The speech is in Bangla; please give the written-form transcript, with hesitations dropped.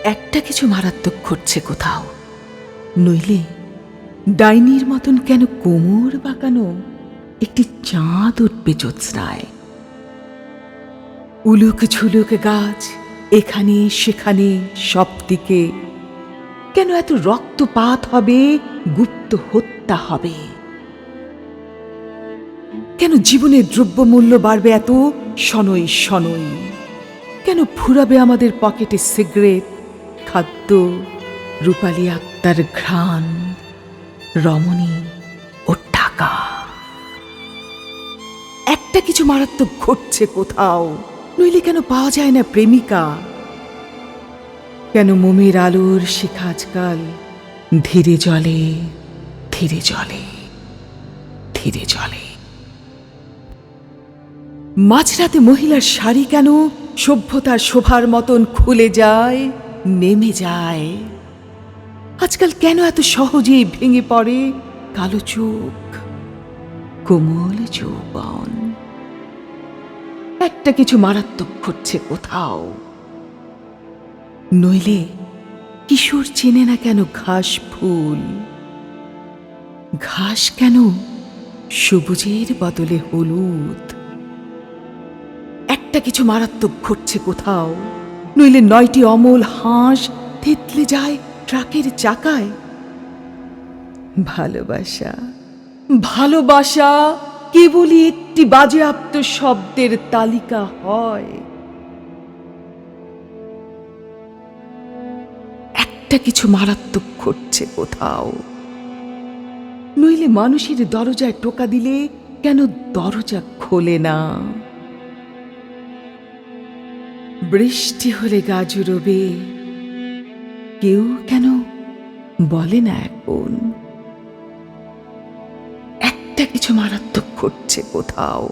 একটা কিছু মারাত্মক ঘটছে কোথাও, নইলে ডাইনির মতন কেন কোমর বাঁকানো একটি চাঁদ উঠবে জ্যোৎস্নায়। উলুক ঝুলুক গাছ এখানে সেখানে সব দিকে, কেন এত রক্তপাত হবে, গুপ্ত হত্যা হবে? কেন জীবনের দ্রব্যমূল্য বাড়বে এত শনৈ শনৈ? কেন ফুরাবে আমাদের পকেটে সিগারেট, খাদ্য, রূপালী আত্মার ঘ্রাণ, রমণী ও টাকা? একটা কিছু মারাত্মক ঘটছে কোথাও, নইলে কেন পাওয়া যায় না প্রেমিকা? কেন মোমের আলোর শিখা আজকাল ধীরে জ্বলে, ধীরে জ্বলে, ধীরে জ্বলে? মাঝরাতে মহিলার শাড়ি কেন সভ্যতার শোভার মতন খুলে যায়, নেমে যায়? আজকাল কেন এত সহজেই ভেঙে পড়ে কালো চোখ, কোমল যৌবন? একটা কিছু মারাত্মক ঘটছে কোথাও, নইলে কিশোর চেনে না কেন ঘাস ফুল? ঘাস কেন সবুজের বদলে হলুদ? একটা কিছু মারাত্মক ঘটছে কোথাও, নইলে 9টি অমল হাঁস থেতলে যায় ট্রাকের চাকায়। ভালোবাসা, ভালোবাসা কেবলই একটি বাজেয়াপ্ত শব্দের তালিকা হয়। একটা কিছু মারাত্মক ঘটছে কোথাও, নইলে মানুষের দরজায় টোকা দিলে কেন দরজা খোলে না? বৃষ্টি হলে গা জুড়োবে, কেউ কেন বলে না এখন? একটা কিছু মারাত্মক ঘটছে কোথাও।